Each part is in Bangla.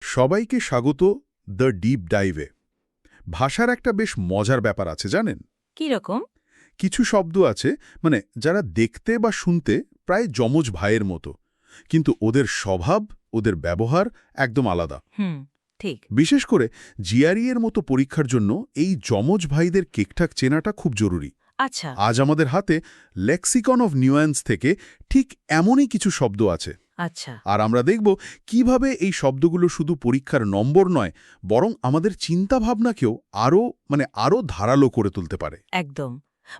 সবাইকে স্বাগত দ্য ডিপ ডাইভে। ভাষার একটা বেশ মজার ব্যাপার আছে জানেন। কি রকম? কিছু শব্দ আছে যারা দেখতে বা শুনতে প্রায় যমজ ভাইয়ের মতো, কিন্তু ওদের স্বভাব, ওদের ব্যবহার একদম আলাদা। ঠিক। বিশেষ করে জিআরই এর মতো পরীক্ষার জন্য এই যমজ ভাইদের ঠিকঠাক চেনাটা খুব জরুরি। আচ্ছা আজ আমাদের হাতে লেক্সিকন অফ নিউয়ান্স থেকে ঠিক এমনই কিছু শব্দ আছে। আচ্ছা আর আমরা দেখব কিভাবে এই শব্দগুলো শুধু পরীক্ষার নম্বর নয়, বরং আমাদের চিন্তাভাবনাকেও আরও ধারালো করে তুলতে পারে। একদম।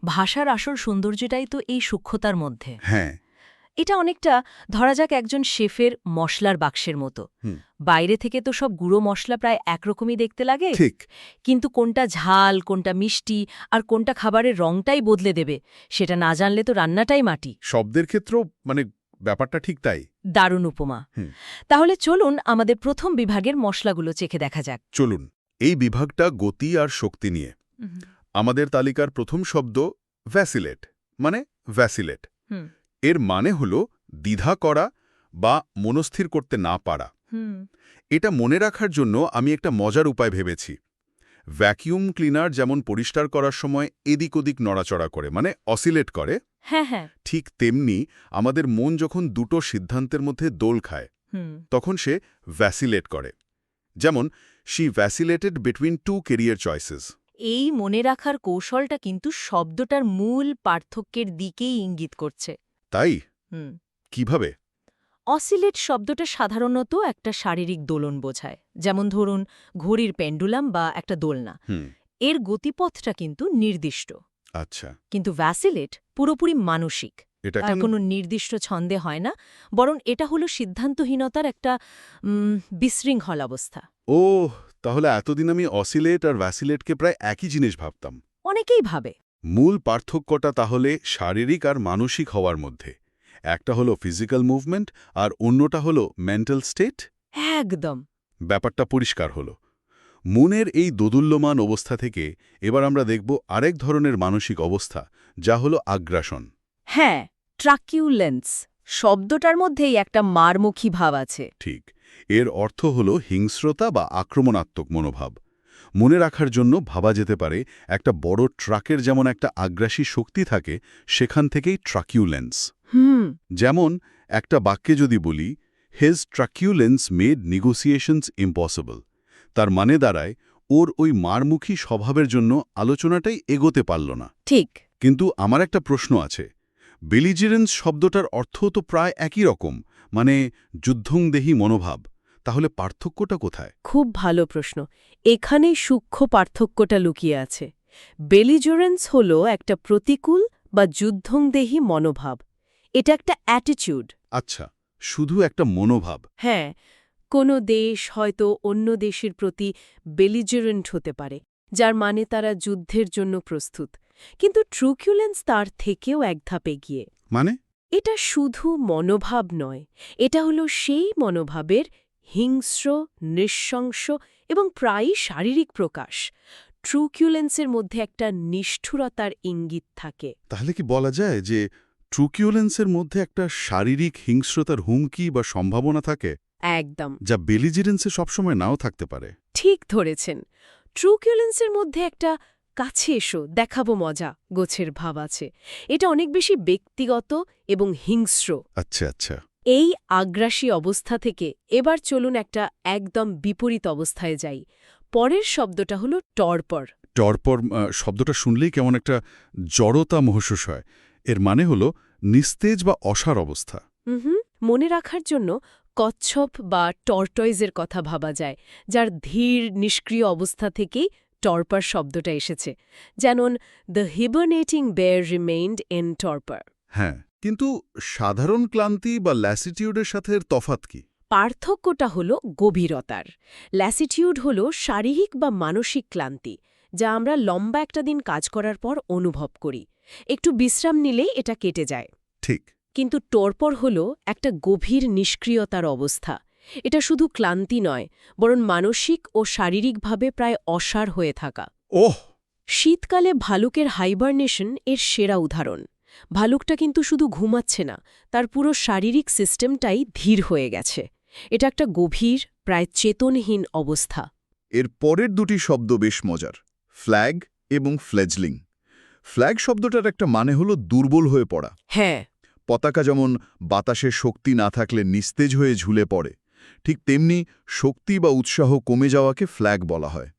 ভাষার আসল সৌন্দর্যটাই তো এই সূক্ষ্মতার মধ্যে। হ্যাঁ, এটা অনেকটা ধরা যাক একজন শেফের মশলার বাক্সের মতো। বাইরে থেকে তো সব গুঁড়ো মশলা প্রায় একরকমই দেখতে লাগে, ঠিক। কিন্তু কোনটা ঝাল, কোনটা মিষ্টি আর কোনটা খাবারের রংটাই বদলে দেবে সেটা না জানলে তো রান্নাটাই মাটি। শব্দের ক্ষেত্রেও ব্যাপারটা ঠিক তাই। দারুণ উপমা। তাহলে চলুন আমাদের প্রথম বিভাগের মশলাগুলো চেখে দেখা যাক। চলুন। এই বিভাগটা গতি আর শক্তি নিয়ে। আমাদের তালিকার প্রথম শব্দ ভ্যাসিলেট, ভ্যাসিলেট। এর মানে হল দ্বিধা করা বা মনস্থির করতে না পারা। এটা মনে রাখার জন্য আমি একটা মজার উপায় ভেবেছি। ভ্যাকিউম ক্লিনার যেমন পরিষ্কার করার সময় এদিক ওদিক নড়াচড়া করে, অসিলেট করে, হ্যাঁ, ঠিক তেমনি আমাদের মন যখন দুটো সিদ্ধান্তের মধ্যে দোল খায় তখন সে ভ্যাসিলেট করে। যেমন she vacillated between two career choices. এই মনে রাখার কৌশলটা কিন্তু শব্দটার মূল পার্থক্যের দিকেই ইঙ্গিত করছে। তাই? কিভাবে? অসিলেট শব্দটা সাধারণত একটা শারীরিক দোলন বোঝায়, যেমন ধরুন ঘড়ির পেন্ডুলাম বা একটা দোলনা। এর গতিপথটা কিন্তু নির্দিষ্ট। আচ্ছা। কিন্তু ভ্যাসিলেট পুরোপুরি মানসিক। এটা কোনো নির্দিষ্ট ছন্দে হয় না, বরং এটা হলো সিদ্ধান্তহীনতার একটা বিশৃঙ্খল অবস্থা। ও, তাহলে এতদিন আমি অসিলেট আর ভ্যাসিলেটকে প্রায় একই জিনিস ভাবতাম। অনেকেই ভাবে। মূল পার্থক্যটা তাহলে শারীরিক আর মানসিক হওয়ার মধ্যে। একটা হলো ফিজিক্যাল মুভমেন্ট আর অন্যটা হলো মেন্টাল স্টেট। একদম। ব্যাপারটা পরিষ্কার হলো। মনের এই দোদুল্যমান অবস্থা থেকে এবার আমরা দেখব আরেক ধরনের মানসিক অবস্থা, যা হলো আগ্রাসন। হ্যাঁ, ট্রাকিউলেন্স শব্দটার মধ্যেই একটা মারমুখী ভাব আছে। ঠিক। এর অর্থ হল হিংস্রতা বা আক্রমণাত্মক মনোভাব। মনে রাখার জন্য ভাবা যেতে পারে একটা বড় ট্রাকের যেমন একটা আগ্রাসী শক্তি থাকে, সেখান থেকেই ট্রাকিউলেন্স। যেমন একটা বাক্যে যদি বলি, হিজ ট্রাকিউলেন্স মেড নেগোসিয়েশনস ইম্পসিবল, তার মানে দাঁড়ায় ওর ওই মারমুখী স্বভাবের জন্য আলোচনাটাই এগোতে পারল না। ঠিক। কিন্তু আমার একটা প্রশ্ন আছে। বেলিজেরেন্স শব্দটার অর্থ তো প্রায় একই রকম, যুদ্ধংদেহী মনোভাব। তাহলে পার্থক্যটা কোথায়? খুব ভালো প্রশ্ন। এখানেই সূক্ষ্ম পার্থক্যটা লুকিয়ে আছে। বেলিজোরেন্স হল একটা প্রতিকূল বা যুদ্ধংদেহী মনোভাব। এটা একটা অ্যাটিটিউড। আচ্ছা, শুধু একটা মনোভাব। হ্যাঁ, কোনো দেশ হয়তো অন্য দেশের প্রতি বেলিজেরেন্ট হতে পারে, যার মানে তারা যুদ্ধের জন্য প্রস্তুত। কিন্তু ট্রুকুলেন্স তার থেকেও এক ধাপ এগিয়ে। এটা শুধু মনোভাব নয়, এটা হলো সেই মনোভাবের হিংস্র, নৃশংস এবং প্রায়ই শারীরিক প্রকাশ। ট্রুকুলেন্সের মধ্যে একটা নিষ্ঠুরতার ইঙ্গিত থাকে। তাহলে কি বলা যায় যে ট্রুকুলেন্সের মধ্যে একটা শারীরিক হিংস্রতার হুমকি বা সম্ভাবনা থাকে? একদম। যা বেলিজেরেন্সে সবসময় নাও থাকতে পারে। ঠিক ধরেছেন। ট্রুকুলেন্সের মধ্যে একটা কাছে এসো, দেখাবো মজা, গোছের ভাব আছে। এটা অনেক বেশি ব্যক্তিগত এবং হিংস্র। আচ্ছা। এই আগ্রাসী অবস্থা থেকে এবার চলুন একটা একদম বিপরীত অবস্থায় যাই। পরের শব্দটা হলো টর্পর। টর্পর শব্দটা শুনলেই কেমন একটা জড়তা মহসুস হয়। এর মানে হলো নিস্তেজ বা অসার অবস্থা। মনে রাখার জন্য কচ্ছপ বা টর্টয়েজের কথা ভাবা যায়, যার ধীর নিষ্ক্রিয় অবস্থা থেকেই টর্পার শব্দটা এসেছে। যেমন দ্য হিবারনেটিং বেয়ার রিমেইনড ইন টর্পার। হ্যাঁ, কিন্তু সাধারণ ক্লান্তি বা ল্যাসিটিউডের সাথে এর তফাৎ কি? পার্থক্যটা হল গভীরতার। ল্যাসিটিউড হল শারীরিক বা মানসিক ক্লান্তি, যা আমরা লম্বা একটা দিন কাজ করার পর অনুভব করি। একটু বিশ্রাম নিলেই এটা কেটে যায়। ঠিক। কিন্তু টর্পর হল একটা গভীর নিষ্ক্রিয়তার অবস্থা। এটা শুধু ক্লান্তি নয়, বরং মানসিক ও শারীরিকভাবে প্রায় অসাড় হয়ে থাকা। শীতকালে ভালুকের হাইবারনেশন এর সেরা উদাহরণ। ভালুকটা কিন্তু শুধু ঘুমাচ্ছে না, তার পুরো শারীরিক সিস্টেমটাই ধীর হয়ে গেছে। এটা একটা গভীর প্রায় চেতনহীন অবস্থা। এর পরের দুটি শব্দ বেশ মজার, ফ্ল্যাগ এবং ফ্লেজলিং। ফ্ল্যাগ শব্দটার একটা মানে হলো দুর্বল হয়ে পড়া। হ্যাঁ, পতাকা যেমন বাতাসে শক্তি না থাকলে নিস্তেজ হয়ে ঝুলে পড়ে, ঠিক তেমনি শক্তি বা উৎসাহ কমে যাওয়াকে ফ্ল্যাগ বলা হয়।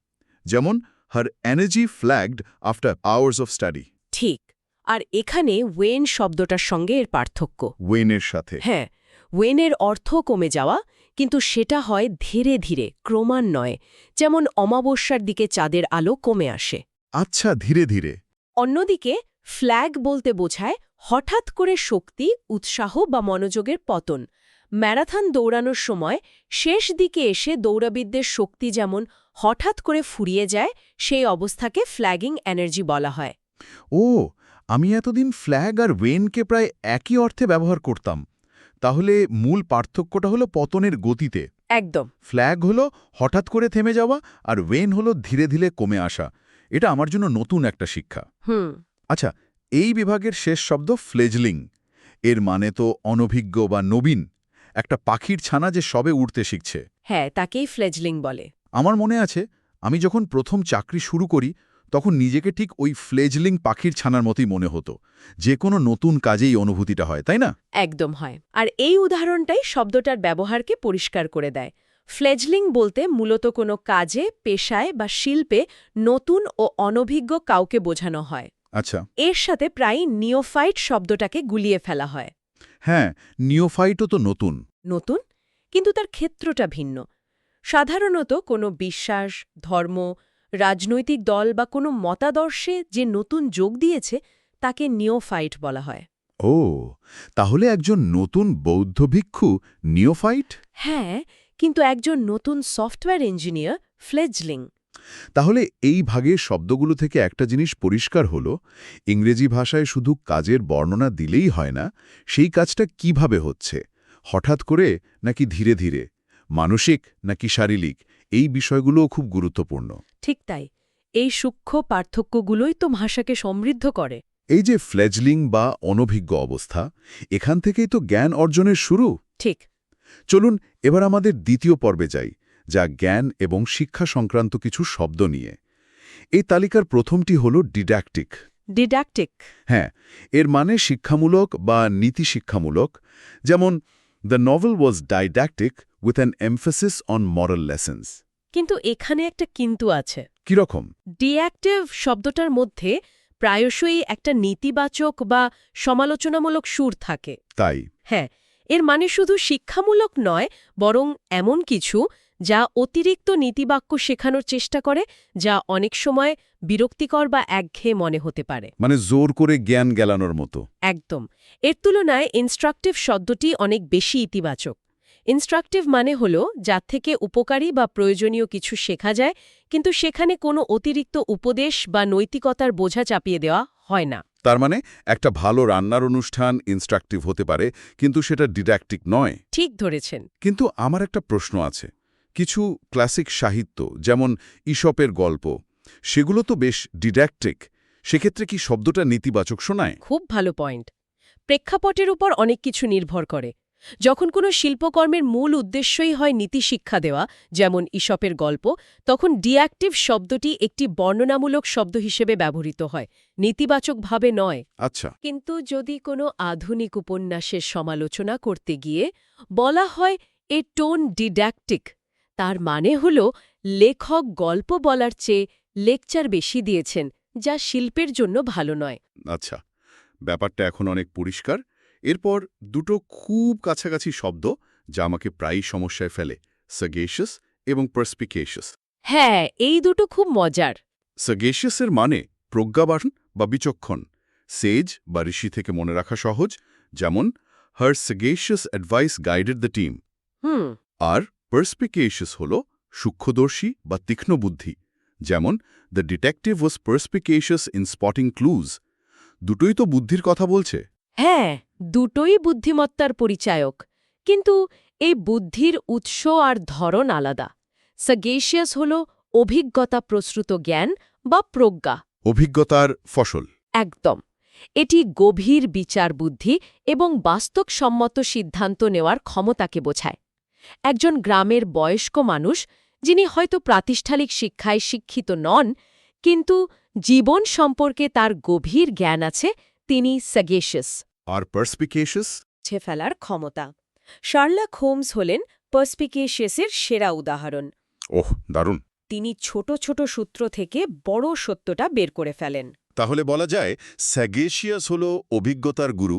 যেমন her energy flagged after hours of study. ঠিক। আর এখানে ওয়েন শব্দটার সঙ্গে এর পার্থক্য। ওয়েনের সাথে। হ্যাঁ, ওয়েনের অর্থ কমে যাওয়া, কিন্তু সেটা হয় ধীরে ধীরে, ক্রমান্বয়ে, যেমন অমাবস্যার দিকে চাঁদের আলো কমে আসে। আচ্ছা, ধীরে ধীরে। অন্যদিকে ফ্ল্যাগ বলতে বোঝায় হঠাৎ করে শক্তি, উৎসাহ বা মনোযোগের পতন। ম্যারাথন দৌড়ানোর সময় শেষ দিকে এসে দৌড়াবিদদের শক্তি যেমন হঠাৎ করে ফুরিয়ে যায়, সেই অবস্থাকে ফ্ল্যাগিং এনার্জি বলা হয়। ও, আমি এতদিন ফ্ল্যাগ আর ওয়েনকে প্রায় একই অর্থে ব্যবহার করতাম। তাহলে মূল পার্থক্যটা হলো পতনের গতিতে। একদম। ফ্ল্যাগ হলো হঠাৎ করে থেমে যাওয়া, আর ওয়েন হলো ধীরে ধীরে কমে আসা। এটা আমার জন্য নতুন একটা শিক্ষা। আচ্ছা, এই বিভাগের শেষ শব্দ ফ্লেজলিং। এর মানে তো অনভিজ্ঞ বা নবীন, একটা পাখির ছানা যে সবে উড়তে শিখছে। হ্যাঁ, তাকেই ফ্লেজলিং বলে। আমার মনে আছে, আমি যখন প্রথম চাকরি শুরু করি তখন নিজেকে ঠিক ওই ফ্লেজলিং পাখির ছানার মতোই মনে হতো। যে কোনো নতুন কাজেই অনুভূতিটা হয়, তাই না? একদম হয়। আর এই উদাহরণটাই শব্দটার ব্যবহারকে পরিষ্কার করে দেয়। ফ্লেজলিং বলতে মূলত কোনো কাজে, পেশায় বা শিল্পে নতুন ও অনভিজ্ঞ কাউকে বোঝানো হয়। আচ্ছা। এর সাথে প্রায় নিওফাইট শব্দটাকে গুলিয়ে ফেলা হয়। হ্যাঁ, নিওফাইটও তো নতুন। নতুন, কিন্তু তার ক্ষেত্রটা ভিন্ন। সাধারণত কোনো বিশ্বাস, ধর্ম, রাজনৈতিক দল বা কোনো মতাদর্শে যে নতুন যোগ দিয়েছে তাকে নিওফাইট বলা হয়। ও, তাহলে একজন নতুন বৌদ্ধ ভিক্ষু নিওফাইট? হ্যাঁ, কিন্তু একজন নতুন সফটওয়্যার ইঞ্জিনিয়ার ফ্লেজলিং। তাহলে এই ভাগের শব্দগুলো থেকে একটা জিনিস পরিষ্কার হলো, ইংরেজি ভাষায় শুধু কাজের বর্ণনা দিলেই হয় না, সেই কাজটা কিভাবে হচ্ছে, হঠাৎ করে নাকি ধীরে ধীরে, মানসিক নাকি শারীরিক, এই বিষয়গুলোও খুব গুরুত্বপূর্ণ। ঠিক তাই। এই সূক্ষ্ম পার্থক্যগুলোই তো ভাষাকে সমৃদ্ধ করে। এই যে ফ্লেজলিং বা অনভিজ্ঞ অবস্থা, এখান থেকেই তো জ্ঞান অর্জনের শুরু। ঠিক। চলুন এবার আমাদের দ্বিতীয় পর্বে যাই, যা জ্ঞান এবং শিক্ষা সংক্রান্ত কিছু শব্দ নিয়ে। এই তালিকার প্রথমটি হল ডিডাক্টিক। ডিডাক্টিক। হ্যাঁ, এর মানে শিক্ষামূলক বা নীতি শিক্ষামূলক। যেমন the novel was didactic with an emphasis on moral lessons. কিন্তু এখানে একটা কিন্তু আছে। কিরকম? ডিঅ্যাক্টিভ শব্দটার মধ্যে প্রায়শই একটা নেতিবাচক বা সমালোচনামূলক সুর থাকে। তাই? হ্যাঁ, এর মানে শুধু শিক্ষামূলক নয়, বরং এমন কিছু যা অতিরিক্ত নীতিবাক্য শেখানোর চেষ্টা করে, যা অনেক সময় বিরক্তিকর বা একঘেয়ে মনে হতে পারে। মানে জোর করে জ্ঞান গেলানোর মতো। একদম। এর তুলনায় ইনস্ট্রাকটিভ শব্দটি অনেক বেশি ইতিবাচক। ইনস্ট্রাকটিভ মানে হল যার থেকে উপকারী বা প্রয়োজনীয় কিছু শেখা যায়, কিন্তু সেখানে কোনো অতিরিক্ত উপদেশ বা নৈতিকতার বোঝা চাপিয়ে দেওয়া হয় না। তার মানে একটা ভালো রান্নার অনুষ্ঠান ইনস্ট্রাকটিভ হতে পারে, কিন্তু সেটা ডিডাক্টিক নয়। ঠিক ধরেছেন। কিন্তু আমার একটা প্রশ্ন আছে। কিছু ক্লাসিক সাহিত্য, যেমন ঈশপের গল্প, সেগুলো তো বেশ ডিডাক্টিক। সেক্ষেত্রে কি শব্দটা নেতিবাচক শোনায়? খুব ভালো পয়েন্ট। প্রেক্ষাপটের উপর অনেক কিছু নির্ভর করে। যখন কোনো শিল্পকর্মের মূল উদ্দেশ্যই হয় নীতিশিক্ষা দেওয়া, যেমন ঈশপের গল্প, তখন ডিঅ্যাক্টিভ শব্দটি একটি বর্ণনামূলক শব্দ হিসেবে ব্যবহৃত হয়, নেতিবাচকভাবে নয়। আচ্ছা। কিন্তু যদি কোনো আধুনিক উপন্যাসের সমালোচনা করতে গিয়ে বলা হয় এ টোন ডিডাক্টিক, তার মানে হল লেখক গল্প বলার চেয়ে লেকচার বেশি দিয়েছেন, যা শিল্পের জন্য ভালো নয়। আচ্ছা, ব্যাপারটা এখন অনেক পরিষ্কার। এরপর দুটো খুব কাছাকাছি শব্দ যা আমাকে প্রায়ই সমস্যায় ফেলে, সাগেশিয়াস এবং পার্সপিকেশিয়াস। হ্যাঁ, এই দুটো খুব মজার। সাগেশিয়াসের মানে প্রজ্ঞাবান বা বিচক্ষণ, সেজ বা ঋষি থেকে মনে রাখা সহজ, যেমন her sagacious advice guided the team. আর পার্সপিকেশিয়াস হল সূক্ষ্মদর্শী বা তীক্ষ্ণ বুদ্ধি, যেমন the detective was perspicacious in spotting clues. দুটোই তো বুদ্ধির কথা বলছে। হ্যাঁ, দুটোই বুদ্ধিমত্তার পরিচায়ক, কিন্তু এই বুদ্ধির উৎস আর ধরন আলাদা। সাগেশিয়াস হল অভিজ্ঞতা প্রসূত জ্ঞান বা প্রজ্ঞা। অভিজ্ঞতার ফসল। একদম। এটি গভীর বিচার বুদ্ধি এবং বাস্তবসম্মত সিদ্ধান্ত নেওয়ার ক্ষমতাকে বোঝায়। একজন গ্রামের বয়স্ক মানুষ যিনি হয়তো প্রাতিষ্ঠানিক শিক্ষায় শিক্ষিত নন, কিন্তু জীবন সম্পর্কে তার গভীর জ্ঞান আছে, তিনি স্যাগেশিয়াস। আর পার্সপিকেশিয়াস? ছে ফেলার ক্ষমতা। শার্লক হোমস হলেন পার্সপিকেশিয়াসের সেরা উদাহরণ। ওহ, দারুণ। তিনি ছোট ছোট সূত্র থেকে বড় সত্যটা বের করে ফেলেন। তাহলে বলা যায় স্যাগেশিয়াস হল অভিজ্ঞতার গুরু,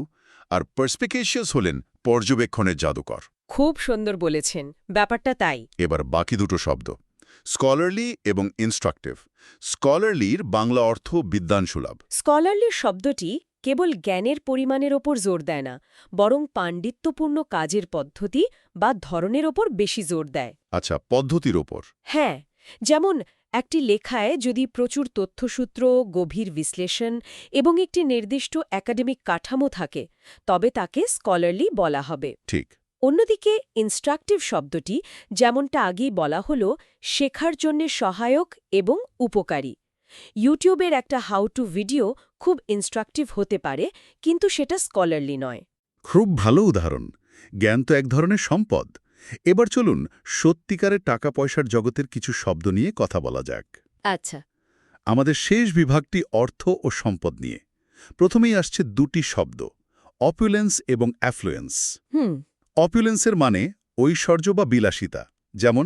আর পার্সপিকেশিয়াস হলেন পর্যবেক্ষণের জাদুকর। খুব সুন্দর বলেছেন, ব্যাপারটা তাই। এবার বাকি দুটো শব্দ, স্কলারলি এবং ইনস্ট্রাকটিভ। স্কলারলির বাংলা অর্থ বিদ্বানসুলভ। স্কলারলি শব্দটি কেবল জ্ঞানের পরিমাণের ওপর জোর দেয় না, বরং পাণ্ডিত্যপূর্ণ কাজের পদ্ধতি বা ধরনের ওপর বেশি জোর দেয়। আচ্ছা, পদ্ধতির ওপর। হ্যাঁ, যেমন একটি লেখায় যদি প্রচুর তথ্যসূত্র, গভীর বিশ্লেষণ এবং একটি নির্দিষ্ট একাডেমিক কাঠামো থাকে, তবে তাকে স্কলারলি বলা হবে। ঠিক। অন্যদিকে ইনস্ট্রাকটিভ শব্দটি, যেমনটা আগেই বলা হলো, শেখার জন্য সহায়ক এবং উপকারী। ইউটিউবের একটা হাউ টু ভিডিও খুব ইনস্ট্রাকটিভ হতে পারে, কিন্তু সেটা স্কলারলি নয়। খুব ভালো উদাহরণ। জ্ঞান তো এক ধরনের সম্পদ। এবার চলুন সত্যিকারের টাকা পয়সার জগতের কিছু শব্দ নিয়ে কথা বলা যাক। আচ্ছা। আমাদের শেষ বিভাগটি অর্থ ও সম্পদ নিয়ে। প্রথমেই আসছে দুটি শব্দ, অপুলেন্স এবং অ্যাফ্লুয়েন্স। অপুলেন্সের মানে ঐশ্বর্য বা বিলাসিতা, যেমন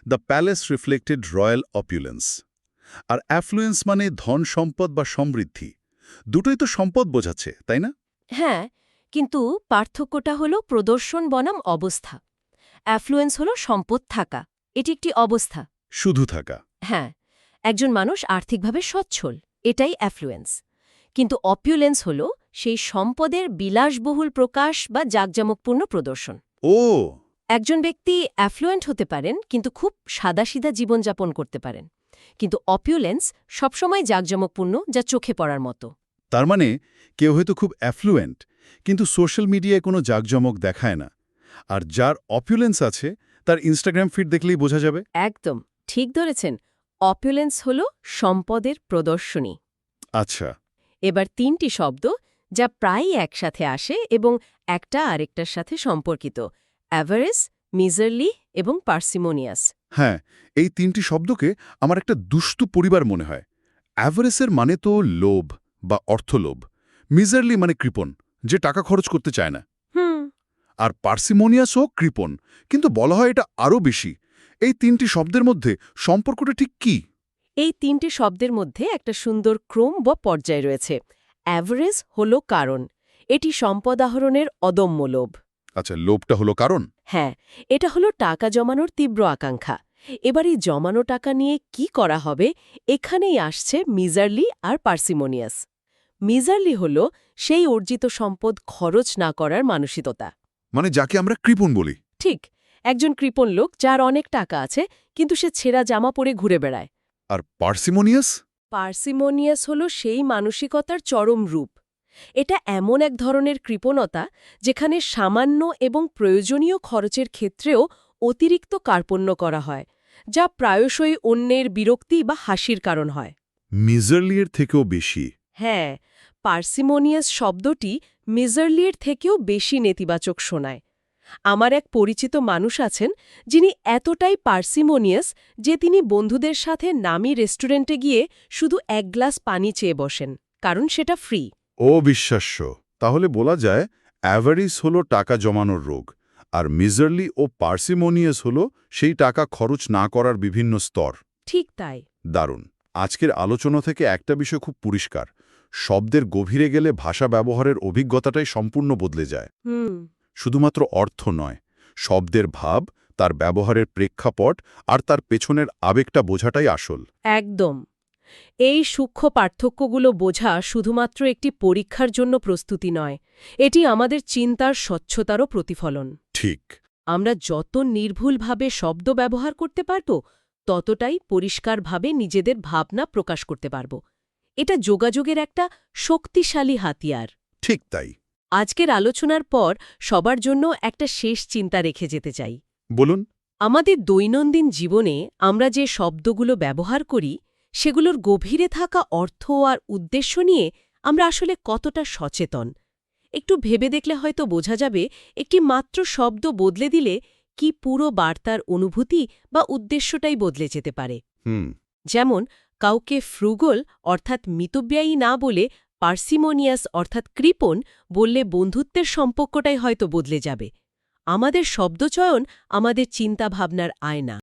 the palace reflected royal opulence. আর অ্যাফ্লুয়েন্স মানে ধন সম্পদ বা সমৃদ্ধি। দুটোই তো সম্পদ বোঝাচ্ছে, তাই না? হ্যাঁ, কিন্তু পার্থক্যটা হল প্রদর্শন বনাম অবস্থা। অ্যাফ্লুয়েন্স হল সম্পদ থাকা, এটি একটি অবস্থা। শুধু থাকা। হ্যাঁ, একজন মানুষ আর্থিকভাবে সচ্ছল, এটাই অ্যাফ্লুয়েন্স। কিন্তু অপুলেন্স হল সেই সম্পদের বিলাসবহুল প্রকাশ বা জাঁকজমকপূর্ণ প্রদর্শন। ও, একজন ব্যক্তি অ্যাফ্লুয়েন্ট হতে পারেন কিন্তু খুব সাদাসিধা জীবনযাপন করতে পারেন। কিন্তু অপুলেন্স সবসময় জাঁকজমকপূর্ণ, যা চোখে পড়ার মতো। তার মানে কেউ হয়তো খুব অ্যাফ্লুয়েন্ট, কিন্তু সোশ্যাল মিডিয়ায় কোনো জাঁকজমক দেখায় না। আর যার অপুলেন্স আছে তার ইনস্টাগ্রাম ফিড দেখলেই বোঝা যাবে। একদম ঠিক ধরেছেন, অপুলেন্স হল সম্পদের প্রদর্শনী। আচ্ছা। এবার তিনটি শব্দ যা প্রায়ই একসাথে আসে এবং একটা আরেকটার সাথে সম্পর্কিত: অ্যাভারেজ, মিজারলি এবং পার্সিমোনিয়াস। হ্যাঁ, এই তিনটি শব্দকে আমার একটা দুষ্টু পরিবার মনে হয়। অ্যাভারেসের মানে তো লোভ বা অর্থলোভ। মিজারলি মানে কৃপণ, যে টাকা খরচ করতে চায় না। আর পার্সিমোনিয়াসও কৃপণ, কিন্তু বলা হয় এটা আরও বেশি। এই তিনটি শব্দের মধ্যে সম্পর্কটা ঠিক কি? এই তিনটি শব্দের মধ্যে একটা সুন্দর ক্রম বা পর্যায় রয়েছে। অ্যাভারেজ হল কারণ, এটি সম্পদ আহরণের অদম্য লোভ। আচ্ছা, লোভটা হলো কারণ। হ্যাঁ, এটা হলো টাকা জমানোর তীব্র আকাঙ্ক্ষা। এবার এই জমানো টাকা নিয়ে কি করা হবে, এখানেই আসছে মিজারলি আর পার্সিমোনিয়াস। মিজারলি হল সেই অর্জিত সম্পদ খরচ না করার মানসিকতা। মানে যাকে আমরা কৃপণ বলি। ঠিক, একজন কৃপণ লোক যার অনেক টাকা আছে, কিন্তু সে ছেঁড়া জামা পরে ঘুরে বেড়ায়। আর পার্সিমোনিয়াস? পার্সিমোনিয়াস হল সেই মানসিকতার চরম রূপ। এটা এমন এক ধরনের কৃপণতা যেখানে সামান্য এবং প্রয়োজনীয় খরচের ক্ষেত্রেও অতিরিক্ত কার্পণ্য করা হয়, যা প্রায়শই অন্যের বিরক্তি বা হাসির কারণ হয়। মিজারলিয়ের থেকেও বেশি। হ্যাঁ, পার্সিমোনিয়াস শব্দটি মিজারলিয়ের থেকেও বেশি নেতিবাচক শোনায়। আমার এক পরিচিত মানুষ আছেন যিনি এতটাই পার্সিমোনিয়াস যে তিনি বন্ধুদের সাথে নামি রেস্টুরেন্টে গিয়ে শুধু এক গ্লাস পানি চেয়ে বসেন, কারণ সেটা ফ্রি। অবিশ্বাস্য। তাহলে বলা যায় অ্যাভারিস হলো টাকা জমানোর রোগ, আর মিজারলি ও পার্সিমোনিয়াস হলো সেই টাকা খরচ না করার বিভিন্ন স্তর। ঠিক তাই। দারুণ। আজকের আলোচনা থেকে একটা বিষয় খুব পরিষ্কার: শব্দের গভীরে গেলে ভাষা ব্যবহারের অভিজ্ঞতাটাই সম্পূর্ণ বদলে যায়। শুধুমাত্র অর্থ নয়, শব্দের ভাব, তার ব্যবহারের প্রেক্ষাপট আর তার পেছনের আবেগটা বোঝাটাই আসল। একদম। এই সূক্ষ্ম পার্থক্যগুলো বোঝা শুধুমাত্র একটি পরীক্ষার জন্য প্রস্তুতি নয়, এটি আমাদের চিন্তার স্বচ্ছতারও প্রতিফলন। ঠিক। আমরা যত নির্ভুলভাবে শব্দ ব্যবহার করতে পারব, ততটাই পরিষ্কারভাবে নিজেদের ভাবনা প্রকাশ করতে পারব। এটা যোগাযোগের একটা শক্তিশালী হাতিয়ার। ঠিক তাই। আজকের আলোচনার পর সবার জন্য একটা শেষ চিন্তা রেখে যেতে চাই। বলুন। আমাদের দৈনন্দিন জীবনে আমরা যে শব্দগুলো ব্যবহার করি, সেগুলোর গভীরে থাকা অর্থ আর উদ্দেশ্য নিয়ে আমরা আসলে কতটা সচেতন। একটু ভেবে দেখলে হয়তো বোঝা যাবে, একটি মাত্র শব্দ বদলে দিলে কি পুরো বার্তার অনুভূতি বা উদ্দেশ্যটাই বদলে যেতে পারে। হুম। যেমন কাউকে ফ্রুগল অর্থাৎ মিতব্যয়ী না বলে পার্সিমোনিয়াস অর্থাৎ কৃপণ বললে বন্ধুত্বের সম্পর্কটাই হয়তো বদলে যাবে। আমাদের শব্দচয়ন আমাদের চিন্তাভাবনার আয়না।